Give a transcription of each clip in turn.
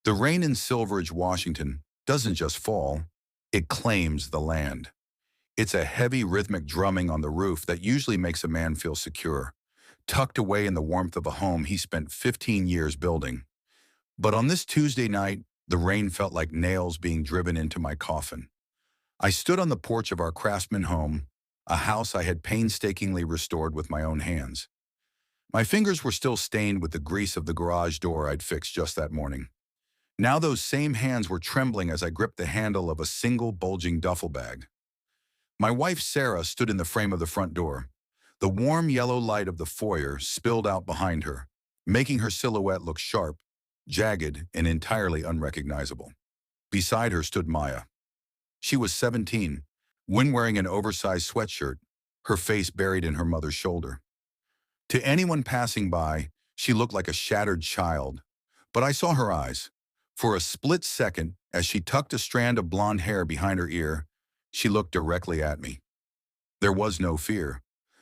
The rain in Silveridge, Washington, doesn't just fall, it claims the land. It's a heavy rhythmic drumming on the roof that usually makes a man feel secure, tucked away in the warmth of a home he spent 15 years building. But on this Tuesday night, the rain felt like nails being driven into my coffin. I stood on the porch of our craftsman home, a house I had painstakingly restored with my own hands. My fingers were still stained with the grease of the garage door I'd fixed just that morning. Now those same hands were trembling as I gripped the handle of a single bulging duffel bag. My wife Sarah stood in the frame of the front door. The warm yellow light of the foyer spilled out behind her, making her silhouette look sharp, jagged, and entirely unrecognizable. Beside her stood Maya. She was 17, when wearing an oversized sweatshirt, her face buried in her mother's shoulder. To anyone passing by, she looked like a shattered child, but I saw her eyes. For a split second, as she tucked a strand of blonde hair behind her ear, she looked directly at me. There was no fear.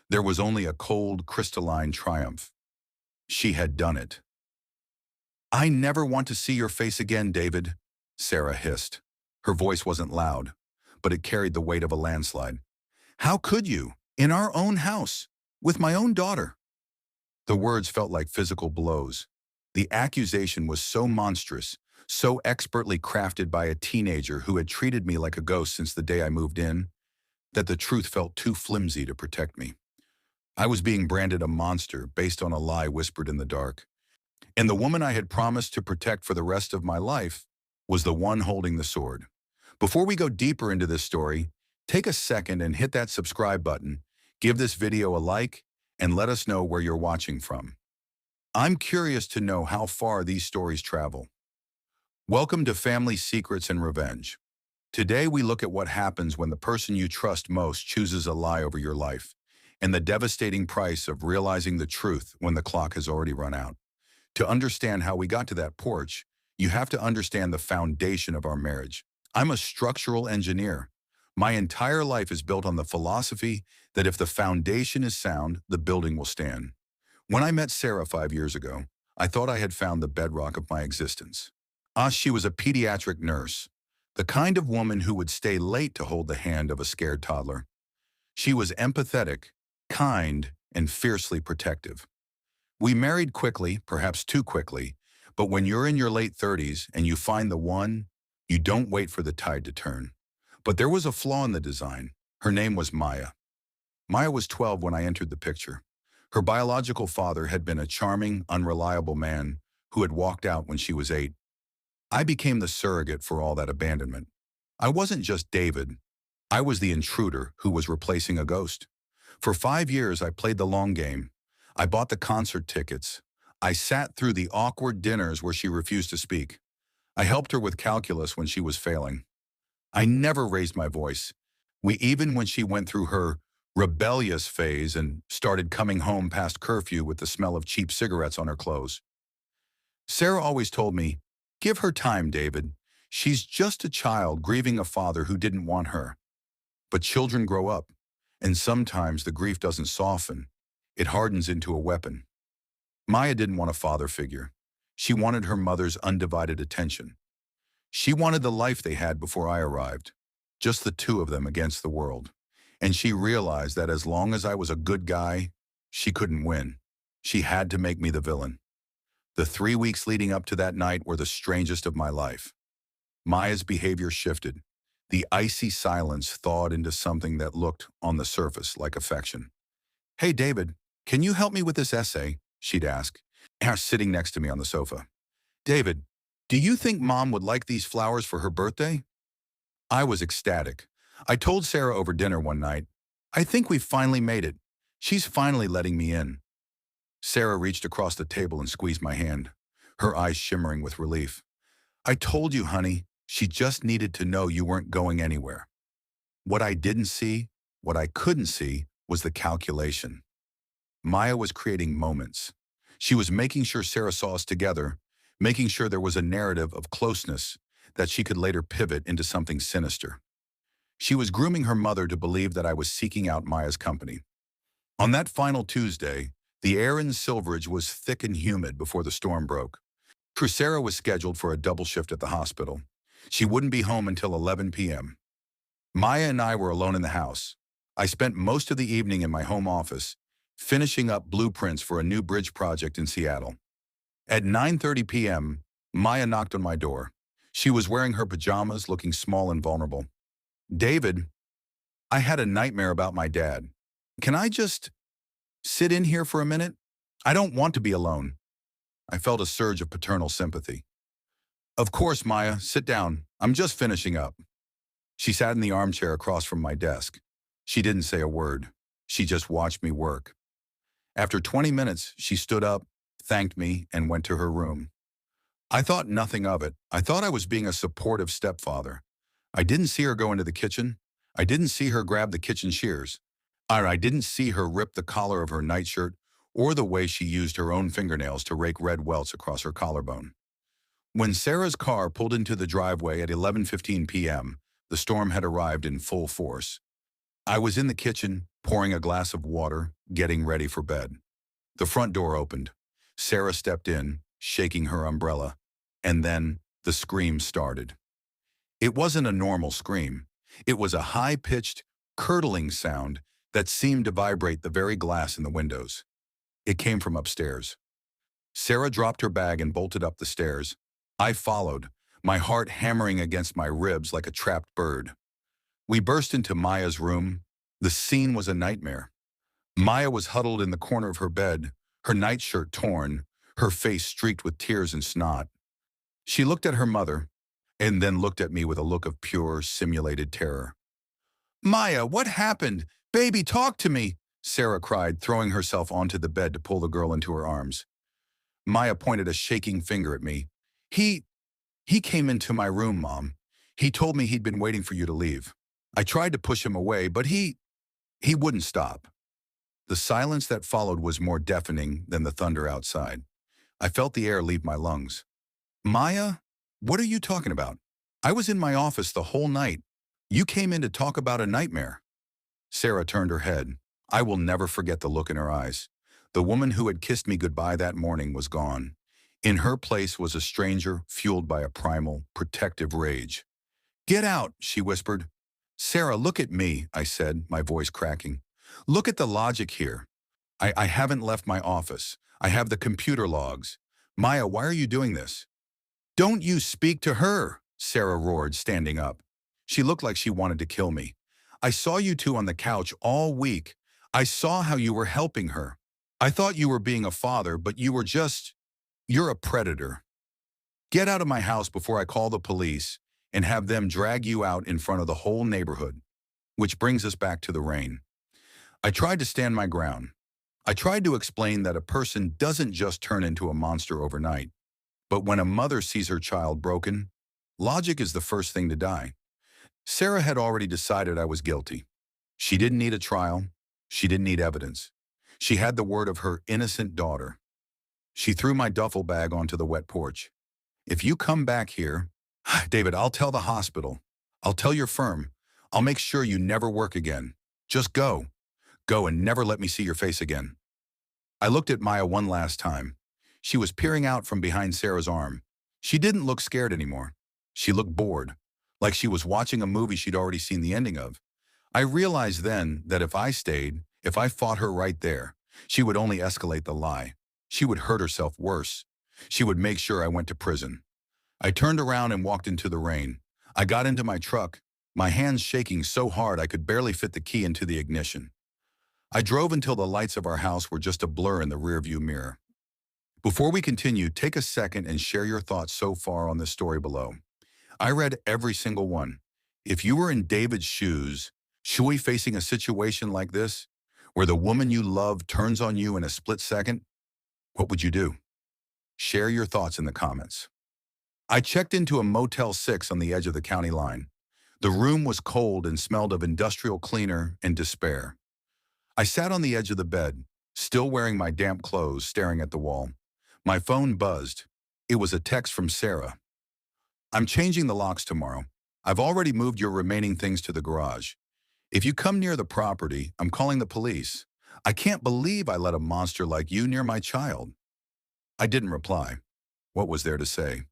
There was only a cold, crystalline triumph. She had done it. "I never want to see your face again, David," Sarah hissed. Her voice wasn't loud, but it carried the weight of a landslide. "How could you? In our own house, with my own daughter." The words felt like physical blows. The accusation was so monstrous, so expertly crafted by a teenager who had treated me like a ghost since the day I moved in, that the truth felt too flimsy to protect me. I was being branded a monster based on a lie whispered in the dark. And the woman I had promised to protect for the rest of my life was the one holding the sword. Before we go deeper into this story, take a second and hit that subscribe button, give this video a like, and let us know where you're watching from. I'm curious to know how far these stories travel. Welcome to Family Secrets and Revenge. Today we look at what happens when the person you trust most chooses a lie over your life, and the devastating price of realizing the truth when the clock has already run out. To understand how we got to that porch, you have to understand the foundation of our marriage. I'm a structural engineer. My entire life is built on the philosophy that if the foundation is sound, the building will stand. When I met Sarah 5 years ago, I thought I had found the bedrock of my existence. She was a pediatric nurse, the kind of woman who would stay late to hold the hand of a scared toddler. She was empathetic, kind, and fiercely protective. We married quickly, perhaps too quickly, but when you're in your late 30s and you find the one, you don't wait for the tide to turn. But there was a flaw in the design. Her name was Maya. Maya was 12 when I entered the picture. Her biological father had been a charming, unreliable man who had walked out when she was 8. I became the surrogate for all that abandonment. I wasn't just David. I was the intruder who was replacing a ghost. For 5 years, I played the long game. I bought the concert tickets. I sat through the awkward dinners where she refused to speak. I helped her with calculus when she was failing. I never raised my voice. Even when she went through her rebellious phase and started coming home past curfew with the smell of cheap cigarettes on her clothes. Sarah always told me, "Give her time, David. She's just a child grieving a father who didn't want her." But children grow up, and sometimes the grief doesn't soften. It hardens into a weapon. Maya didn't want a father figure. She wanted her mother's undivided attention. She wanted the life they had before I arrived, just the two of them against the world. And she realized that as long as I was a good guy, she couldn't win. She had to make me the villain. The 3 weeks leading up to that night were the strangest of my life. Maya's behavior shifted. The icy silence thawed into something that looked, on the surface, like affection. "Hey, David, can you help me with this essay?" she'd ask, sitting next to me on the sofa. "David, do you think Mom would like these flowers for her birthday?" I was ecstatic. I told Sarah over dinner one night, "I think we've finally made it. She's finally letting me in." Sarah reached across the table and squeezed my hand, her eyes shimmering with relief. "I told you, honey, she just needed to know you weren't going anywhere." What I didn't see, what I couldn't see, was the calculation. Maya was creating moments. She was making sure Sarah saw us together, making sure there was a narrative of closeness that she could later pivot into something sinister. She was grooming her mother to believe that I was seeking out Maya's company. On that final Tuesday, the air in Silveridge was thick and humid before the storm broke. Sarah was scheduled for a double shift at the hospital. She wouldn't be home until 11 p.m. Maya and I were alone in the house. I spent most of the evening in my home office, finishing up blueprints for a new bridge project in Seattle. At 9:30 p.m., Maya knocked on my door. She was wearing her pajamas, looking small and vulnerable. "David, I had a nightmare about my dad. Can I just sit in here for a minute? I don't want to be alone." I felt a surge of paternal sympathy. "Of course, Maya, sit down. I'm just finishing up." She sat in the armchair across from my desk. She didn't say a word. She just watched me work. After 20 minutes, she stood up, thanked me, and went to her room. I thought nothing of it. I thought I was being a supportive stepfather. I didn't see her go into the kitchen. I didn't see her grab the kitchen shears. I didn't see her rip the collar of her nightshirt or the way she used her own fingernails to rake red welts across her collarbone. When Sarah's car pulled into the driveway at 11:15 p.m., the storm had arrived in full force. I was in the kitchen, pouring a glass of water, getting ready for bed. The front door opened. Sarah stepped in, shaking her umbrella, and then the scream started. It wasn't a normal scream. It was a high-pitched, curdling sound that seemed to vibrate the very glass in the windows. It came from upstairs. Sarah dropped her bag and bolted up the stairs. I followed, my heart hammering against my ribs like a trapped bird. We burst into Maya's room. The scene was a nightmare. Maya was huddled in the corner of her bed, her nightshirt torn, her face streaked with tears and snot. She looked at her mother, and then looked at me with a look of pure, simulated terror. "Maya, what happened? Baby, talk to me!" Sarah cried, throwing herself onto the bed to pull the girl into her arms. Maya pointed a shaking finger at me. He came into my room, Mom. He told me he'd been waiting for you to leave. I tried to push him away, but he wouldn't stop." The silence that followed was more deafening than the thunder outside. I felt the air leave my lungs. "Maya, what are you talking about? I was in my office the whole night. You came in to talk about a nightmare." Sarah turned her head. I will never forget the look in her eyes. The woman who had kissed me goodbye that morning was gone. In her place was a stranger fueled by a primal, protective rage. "Get out," she whispered. "Sarah, look at me," I said, my voice cracking. "Look at the logic here. I haven't left my office. I have the computer logs. Maya, why are you doing this?" "Don't you speak to her," Sarah roared, standing up. She looked like she wanted to kill me. "I saw you two on the couch all week. I saw how you were helping her. I thought you were being a father, but you're a predator. Get out of my house before I call the police and have them drag you out in front of the whole neighborhood." Which brings us back to the rain. I tried to stand my ground. I tried to explain that a person doesn't just turn into a monster overnight. But when a mother sees her child broken, logic is the first thing to die. Sarah had already decided I was guilty. She didn't need a trial. She didn't need evidence. She had the word of her innocent daughter. She threw my duffel bag onto the wet porch. "If you come back here, David, I'll tell the hospital. I'll tell your firm. I'll make sure you never work again. Just go. Go and never let me see your face again." I looked at Maya one last time. She was peering out from behind Sarah's arm. She didn't look scared anymore. She looked bored, like she was watching a movie she'd already seen the ending of. I realized then that if I stayed, if I fought her right there, she would only escalate the lie. She would hurt herself worse. She would make sure I went to prison. I turned around and walked into the rain. I got into my truck, my hands shaking so hard I could barely fit the key into the ignition. I drove until the lights of our house were just a blur in the rearview mirror. Before we continue, take a second and share your thoughts so far on this story below. I read every single one. If you were in David's shoes, should we facing a situation like this, where the woman you love turns on you in a split second, what would you do? Share your thoughts in the comments. I checked into a Motel 6 on the edge of the county line. The room was cold and smelled of industrial cleaner and despair. I sat on the edge of the bed, still wearing my damp clothes, staring at the wall. My phone buzzed. It was a text from Sarah. "I'm changing the locks tomorrow. I've already moved your remaining things to the garage. If you come near the property, I'm calling the police. I can't believe I let a monster like you near my child." I didn't reply. What was there to say?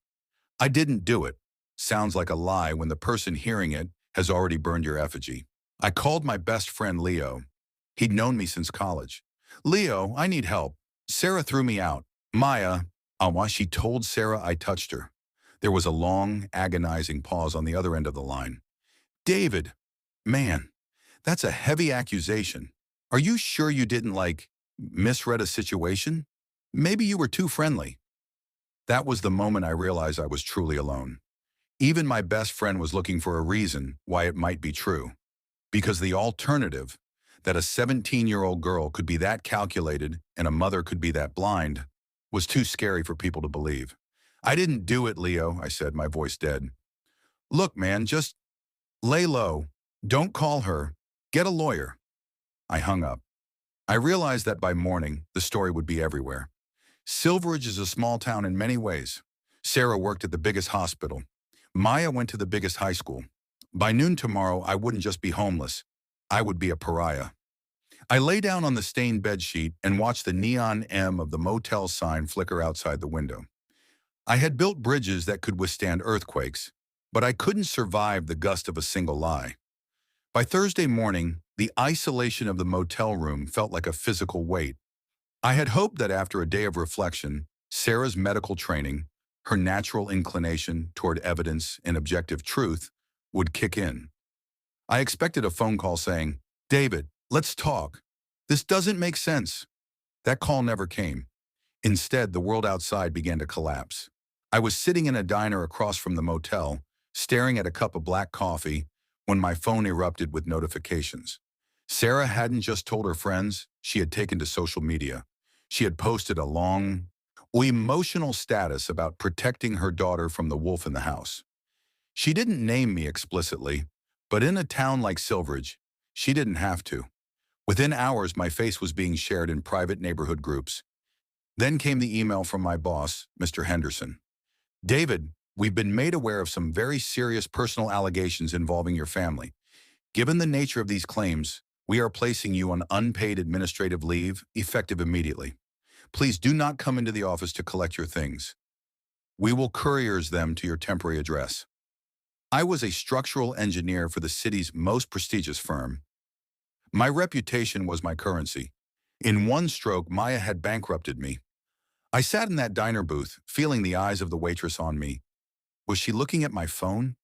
I didn't do it. Sounds like a lie when the person hearing it has already burned your effigy. I called my best friend Leo. He'd known me since college. Leo, I need help. Sarah threw me out. Maya, she told Sarah I touched her. There was a long, agonizing pause on the other end of the line. David, man, that's a heavy accusation. Are you sure you didn't, misread a situation? Maybe you were too friendly. That was the moment I realized I was truly alone. Even my best friend was looking for a reason why it might be true. Because the alternative, that a 17-year-old girl could be that calculated and a mother could be that blind, was too scary for people to believe. I didn't do it, Leo, I said, my voice dead. Look, man, just lay low. Don't call her. Get a lawyer. I hung up. I realized that by morning, the story would be everywhere. Silveridge is a small town in many ways. Sarah worked at the biggest hospital. Maya went to the biggest high school. By noon tomorrow, I wouldn't just be homeless. I would be a pariah. I lay down on the stained bedsheet and watched the neon M of the motel sign flicker outside the window. I had built bridges that could withstand earthquakes, but I couldn't survive the gust of a single lie. By Thursday morning, the isolation of the motel room felt like a physical weight. I had hoped that after a day of reflection, Sarah's medical training, her natural inclination toward evidence and objective truth, would kick in. I expected a phone call saying, David, let's talk. This doesn't make sense. That call never came. Instead, the world outside began to collapse. I was sitting in a diner across from the motel, staring at a cup of black coffee, when my phone erupted with notifications. Sarah hadn't just told her friends, she had taken to social media. She had posted a long, emotional status about protecting her daughter from the wolf in the house. She didn't name me explicitly, but in a town like Silveridge, she didn't have to. Within hours, my face was being shared in private neighborhood groups. Then came the email from my boss, Mr. Henderson. David, we've been made aware of some very serious personal allegations involving your family. Given the nature of these claims, we are placing you on unpaid administrative leave, effective immediately. Please do not come into the office to collect your things. We will couriers them to your temporary address. I was a structural engineer for the city's most prestigious firm. My reputation was my currency. In one stroke, Maya had bankrupted me. I sat in that diner booth, feeling the eyes of the waitress on me. Was she looking at my phone?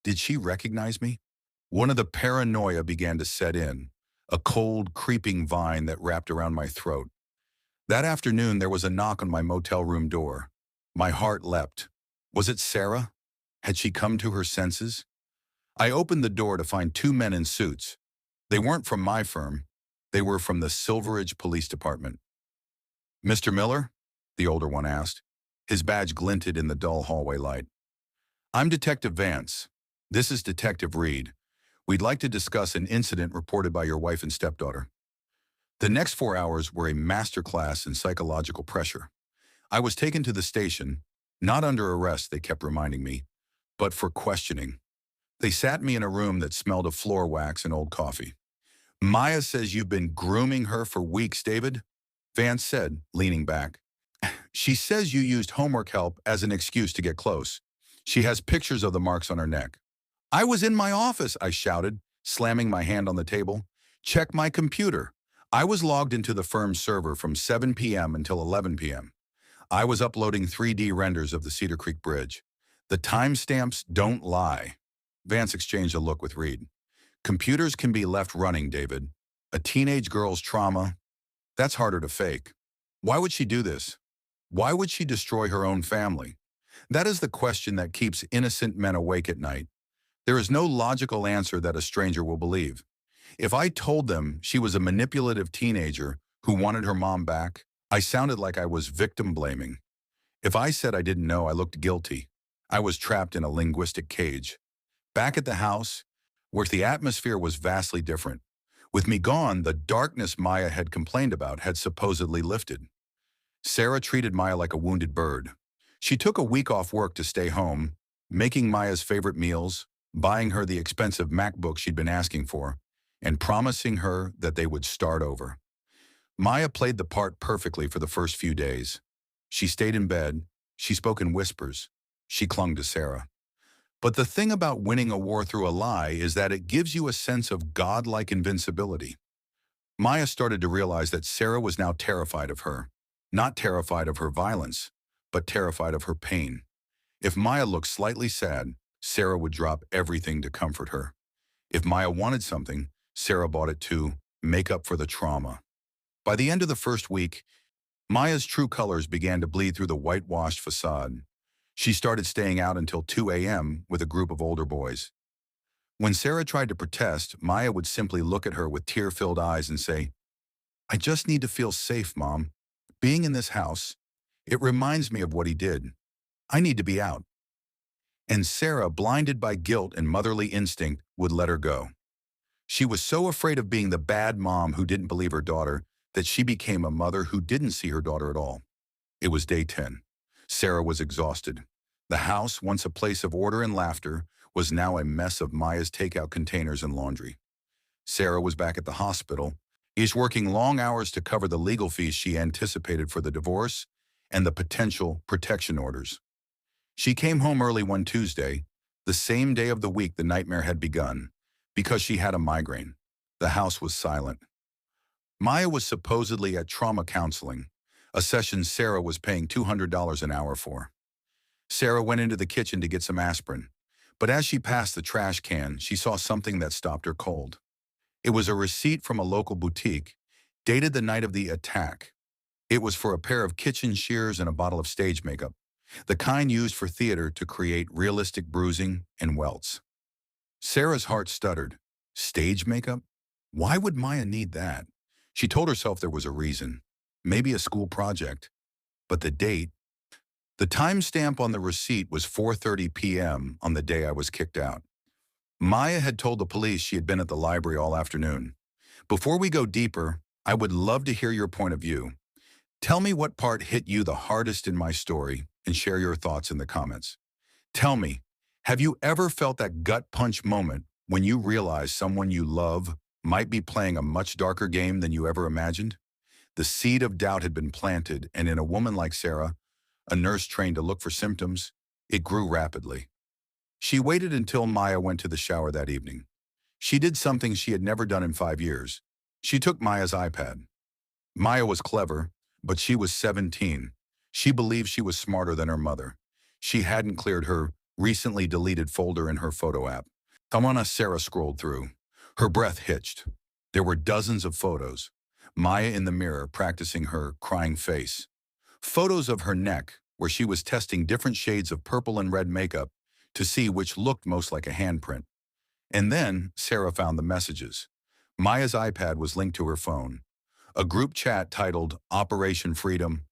Did she recognize me? One of the paranoia began to set in, a cold, creeping vine that wrapped around my throat. That afternoon, there was a knock on my motel room door. My heart leapt. Was it Sarah? Had she come to her senses? I opened the door to find two men in suits. They weren't from my firm. They were from the Silveridge Police Department. Mr. Miller? The older one asked. His badge glinted in the dull hallway light. I'm Detective Vance. This is Detective Reed. We'd like to discuss an incident reported by your wife and stepdaughter. The next 4 hours were a masterclass in psychological pressure. I was taken to the station, not under arrest, they kept reminding me, but for questioning. They sat me in a room that smelled of floor wax and old coffee. Maya says you've been grooming her for weeks, David, Vance said, leaning back. She says you used homework help as an excuse to get close. She has pictures of the marks on her neck. I was in my office, I shouted, slamming my hand on the table. Check my computer. I was logged into the firm's server from 7 p.m. until 11 p.m. I was uploading 3D renders of the Cedar Creek Bridge. The timestamps don't lie. Vance exchanged a look with Reed. Computers can be left running, David. A teenage girl's trauma, that's harder to fake. Why would she do this? Why would she destroy her own family? That is the question that keeps innocent men awake at night. There is no logical answer that a stranger will believe. If I told them she was a manipulative teenager who wanted her mom back, I sounded like I was victim blaming. If I said I didn't know, I looked guilty. I was trapped in a linguistic cage. Back at the house, where the atmosphere was vastly different. With me gone, the darkness Maya had complained about had supposedly lifted. Sarah treated Maya like a wounded bird. She took a week off work to stay home, making Maya's favorite meals, buying her the expensive MacBook she'd been asking for, and promising her that they would start over. Maya played the part perfectly for the first few days. She stayed in bed, She spoke in whispers. She clung to Sarah. But the thing about winning a war through a lie is that it gives you a sense of godlike invincibility. Maya started to realize that Sarah was now terrified of her. Not terrified of her violence, but terrified of her pain. If Maya looked slightly sad, Sarah would drop everything to comfort her. If Maya wanted something, Sarah bought it to make up for the trauma. By the end of the first week, Maya's true colors began to bleed through the whitewashed facade. She started staying out until 2 a.m. with a group of older boys. When Sarah tried to protest, Maya would simply look at her with tear-filled eyes and say, "I just need to feel safe, Mom. Being in this house, it reminds me of what he did. I need to be out." And Sarah, blinded by guilt and motherly instinct, would let her go. She was so afraid of being the bad mom who didn't believe her daughter that she became a mother who didn't see her daughter at all. It was day 10. Sarah was exhausted. The house, once a place of order and laughter, was now a mess of Maya's takeout containers and laundry. Sarah was back at the hospital, each working long hours to cover the legal fees she anticipated for the divorce and the potential protection orders. She came home early one Tuesday, the same day of the week the nightmare had begun, because she had a migraine. The house was silent. Maya was supposedly at trauma counseling, a session Sarah was paying $200 an hour for. Sarah went into the kitchen to get some aspirin, but as she passed the trash can, she saw something that stopped her cold. It was a receipt from a local boutique, dated the night of the attack. It was for a pair of kitchen shears and a bottle of stage makeup, the kind used for theater to create realistic bruising and welts. Sarah's heart stuttered. Stage makeup? Why would Maya need that? She told herself there was a reason. Maybe a school project. But the date? The timestamp on the receipt was 4:30 p.m. on the day I was kicked out. Maya had told the police she had been at the library all afternoon. Before we go deeper, I would love to hear your point of view. Tell me what part hit you the hardest in my story and share your thoughts in the comments. Tell me, have you ever felt that gut punch moment when you realize someone you love might be playing a much darker game than you ever imagined? The seed of doubt had been planted, and in a woman like Sarah, a nurse trained to look for symptoms, it grew rapidly. She waited until Maya went to the shower that evening. She did something she had never done in 5 years. She took Maya's iPad. Maya was clever, but she was 17. She believed she was smarter than her mother. She hadn't cleared her recently deleted folder in her photo app. Sarah scrolled through. Her breath hitched. There were dozens of photos. Maya in the mirror practicing her crying face. Photos of her neck, where she was testing different shades of purple and red makeup to see which looked most like a handprint. And then Sarah found the messages. Maya's iPad was linked to her phone. A group chat titled Operation Freedom.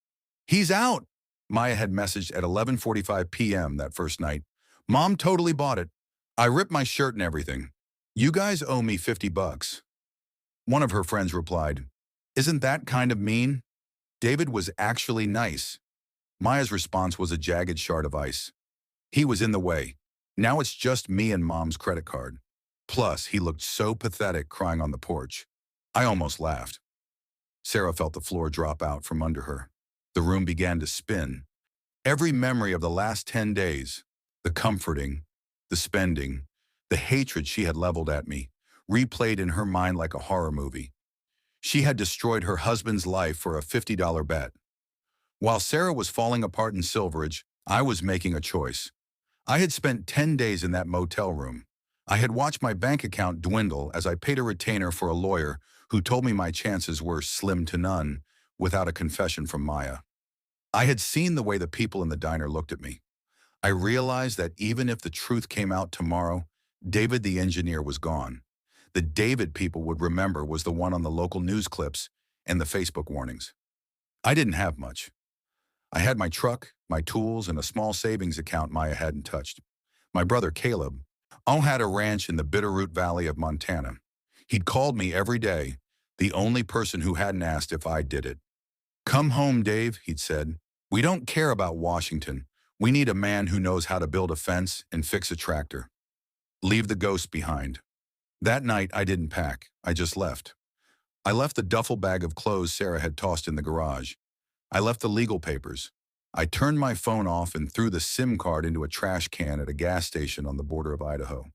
"He's out," Maya had messaged at 11:45 p.m. that first night. "Mom totally bought it. I ripped my shirt and everything. You guys owe me $50. One of her friends replied, "Isn't that kind of mean? David was actually nice." Maya's response was a jagged shard of ice. "He was in the way. Now it's just me and Mom's credit card. Plus, he looked so pathetic crying on the porch. I almost laughed." Sarah felt the floor drop out from under her. The room began to spin. Every memory of the last 10 days, the comforting, the spending, the hatred she had leveled at me, replayed in her mind like a horror movie. She had destroyed her husband's life for a $50 bet. While Sarah was falling apart in Silveridge, I was making a choice. I had spent 10 days in that motel room. I had watched my bank account dwindle as I paid a retainer for a lawyer who told me my chances were slim to none without a confession from Maya. I had seen the way the people in the diner looked at me. I realized that even if the truth came out tomorrow, David the engineer was gone. The David people would remember was the one on the local news clips and the Facebook warnings. I didn't have much. I had my truck, my tools, and a small savings account Maya hadn't touched. My brother Caleb all had a ranch in the Bitterroot Valley of Montana. He'd called me every day, the only person who hadn't asked if I did it. "Come home, Dave," he'd said. "We don't care about Washington. We need a man who knows how to build a fence and fix a tractor. Leave the ghost behind." That night, I didn't pack. I just left. I left the duffel bag of clothes Sarah had tossed in the garage. I left the legal papers. I turned my phone off and threw the SIM card into a trash can at a gas station on the border of Idaho.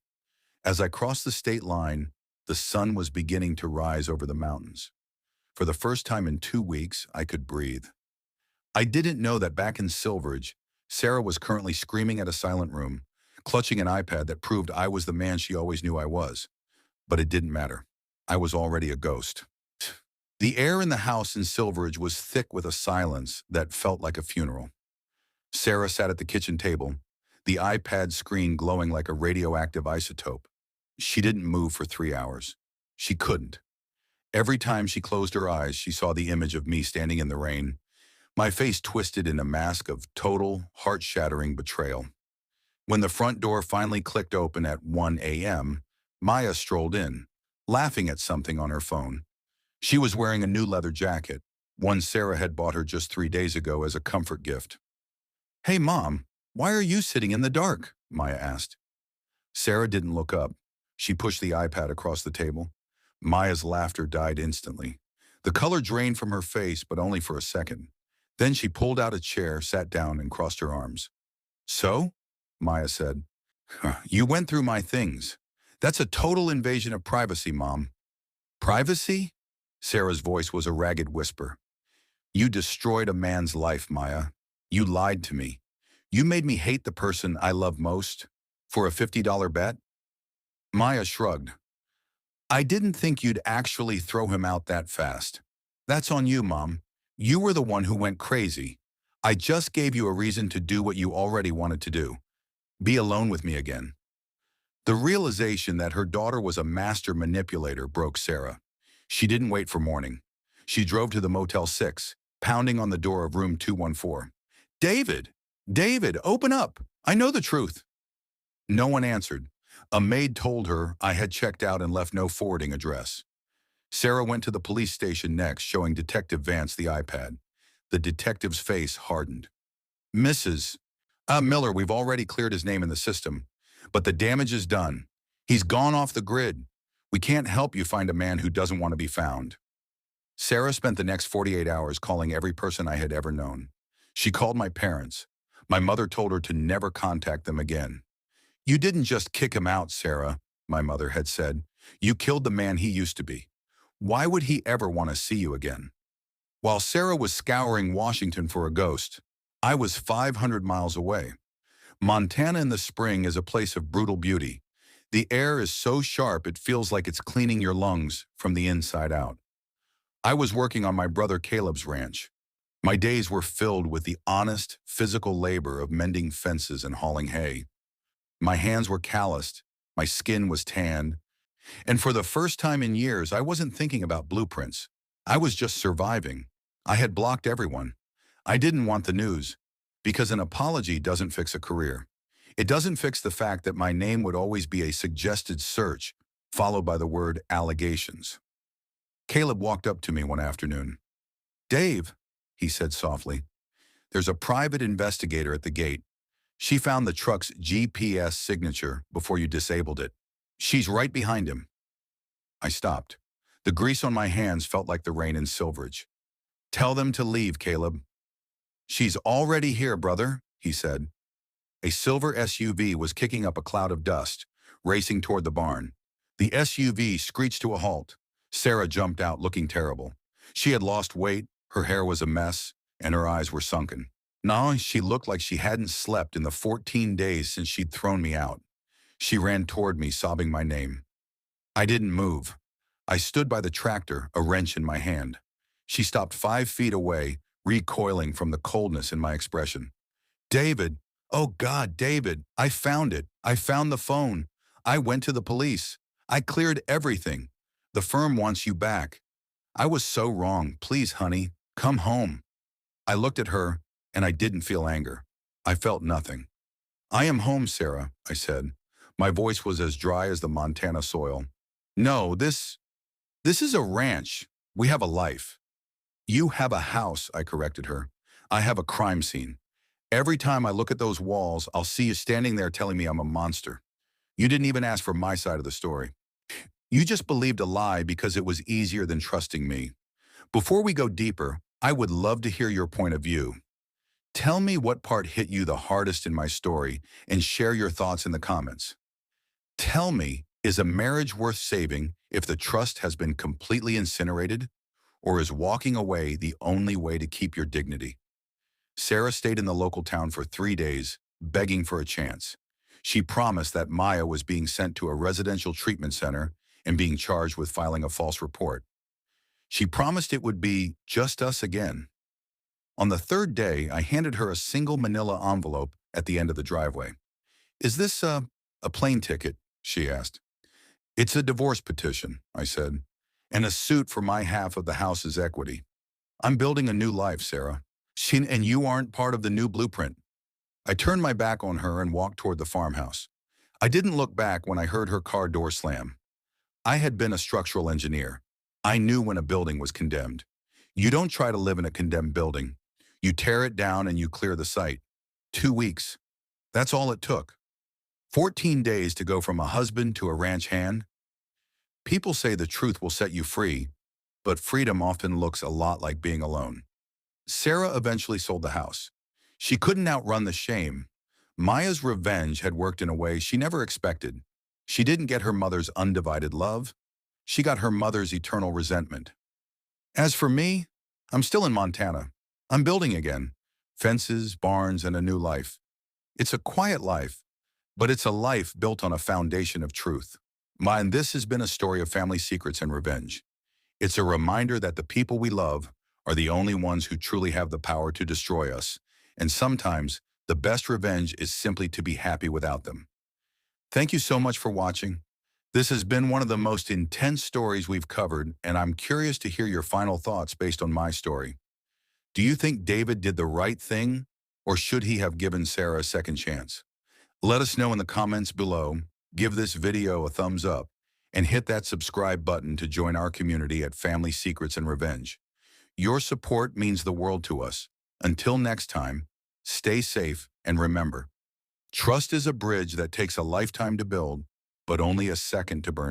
As I crossed the state line, the sun was beginning to rise over the mountains. For the first time in 2 weeks, I could breathe. I didn't know that back in Silveridge, Sarah was currently screaming at a silent room, clutching an iPad that proved I was the man she always knew I was. But it didn't matter. I was already a ghost. The air in the house in Silveridge was thick with a silence that felt like a funeral. Sarah sat at the kitchen table, the iPad screen glowing like a radioactive isotope. She didn't move for 3 hours. She couldn't. Every time she closed her eyes, she saw the image of me standing in the rain, my face twisted in a mask of total, heart-shattering betrayal. When the front door finally clicked open at 1 a.m., Maya strolled in, laughing at something on her phone. She was wearing a new leather jacket, one Sarah had bought her just 3 days ago as a comfort gift. "Hey, Mom, why are you sitting in the dark?" Maya asked. Sarah didn't look up. She pushed the iPad across the table. Maya's laughter died instantly. The color drained from her face, but only for a second. Then she pulled out a chair, sat down, and crossed her arms. "So?" Maya said. "You went through my things. That's a total invasion of privacy, Mom." "Privacy?" Sarah's voice was a ragged whisper. "You destroyed a man's life, Maya. You lied to me. You made me hate the person I love most for a $50 bet?" Maya shrugged. "I didn't think you'd actually throw him out that fast. That's on you, Mom. You were the one who went crazy. I just gave you a reason to do what you already wanted to do. Be alone with me again." The realization that her daughter was a master manipulator broke Sarah. She didn't wait for morning. She drove to the Motel 6, pounding on the door of room 214. "David! David, open up! I know the truth." No one answered. A maid told her I had checked out and left no forwarding address. Sarah went to the police station next, showing Detective Vance the iPad. The detective's face hardened. "Mrs. Miller, we've already cleared his name in the system, but the damage is done. He's gone off the grid. We can't help you find a man who doesn't want to be found." Sarah spent the next 48 hours calling every person I had ever known. She called my parents. My mother told her to never contact them again. "You didn't just kick him out, Sarah," my mother had said. "You killed the man he used to be. Why would he ever want to see you again?" While Sarah was scouring Washington for a ghost, I was 500 miles away. Montana in the spring is a place of brutal beauty. The air is so sharp it feels like it's cleaning your lungs from the inside out. I was working on my brother Caleb's ranch. My days were filled with the honest, physical labor of mending fences and hauling hay. My hands were calloused, my skin was tanned, and for the first time in years, I wasn't thinking about blueprints. I was just surviving. I had blocked everyone. I didn't want the news, because an apology doesn't fix a career. It doesn't fix the fact that my name would always be a suggested search, followed by the word allegations. Caleb walked up to me one afternoon. "Dave," he said softly, "there's a private investigator at the gate. She found the truck's GPS signature before you disabled it. She's right behind him." I stopped. The grease on my hands felt like the rain in Silveridge. "Tell them to leave, Caleb." "She's already here, brother," he said. A silver SUV was kicking up a cloud of dust, racing toward the barn. The SUV screeched to a halt. Sarah jumped out, looking terrible. She had lost weight, her hair was a mess, and her eyes were sunken. Now she looked like she hadn't slept in the 14 days since she'd thrown me out. She ran toward me, sobbing my name. I didn't move. I stood by the tractor, a wrench in my hand. She stopped 5 feet away, recoiling from the coldness in my expression. "David, oh God, David, I found it. I found the phone. I went to the police. I cleared everything. The firm wants you back. I was so wrong. Please, honey, come home." I looked at her, and I didn't feel anger. I felt nothing. "I am home, Sarah," I said. My voice was as dry as the Montana soil. "No, this is a ranch. We have a life." "You have a house," I corrected her. "I have a crime scene. Every time I look at those walls, I'll see you standing there telling me I'm a monster. You didn't even ask for my side of the story. You just believed a lie because it was easier than trusting me. Before we go deeper, I would love to hear your point of view. Tell me what part hit you the hardest in my story and share your thoughts in the comments. Tell me, is a marriage worth saving if the trust has been completely incinerated? Or is walking away the only way to keep your dignity? Sarah stayed in the local town for 3 days, begging for a chance. She promised that Maya was being sent to a residential treatment center and being charged with filing a false report. She promised it would be just us again. On the third day, I handed her a single manila envelope at the end of the driveway. "Is this a plane ticket?" she asked. "It's a divorce petition," I said, "and a suit for my half of the house's equity. I'm building a new life, Sarah. And you aren't part of the new blueprint." I turned my back on her and walked toward the farmhouse. I didn't look back when I heard her car door slam. I had been a structural engineer. I knew when a building was condemned. You don't try to live in a condemned building. You tear it down and you clear the site. 2 weeks. That's all it took. 14 days to go from a husband to a ranch hand. People say the truth will set you free, but freedom often looks a lot like being alone. Sarah eventually sold the house. She couldn't outrun the shame. Maya's revenge had worked in a way she never expected. She didn't get her mother's undivided love. She got her mother's eternal resentment. As for me, I'm still in Montana. I'm building again. Fences, barns, and a new life. It's a quiet life, but it's a life built on a foundation of truth. And this has been a story of family secrets and revenge. It's a reminder that the people we love are the only ones who truly have the power to destroy us, and sometimes the best revenge is simply to be happy without them. Thank you so much for watching. This has been one of the most intense stories we've covered, and I'm curious to hear your final thoughts based on my story. Do you think David did the right thing, or should he have given Sarah a second chance? Let us know in the comments below. Give this video a thumbs up, and hit that subscribe button to join our community at Family Secrets and Revenge. Your support means the world to us. Until next time, stay safe and remember, trust is a bridge that takes a lifetime to build, but only a second to burn.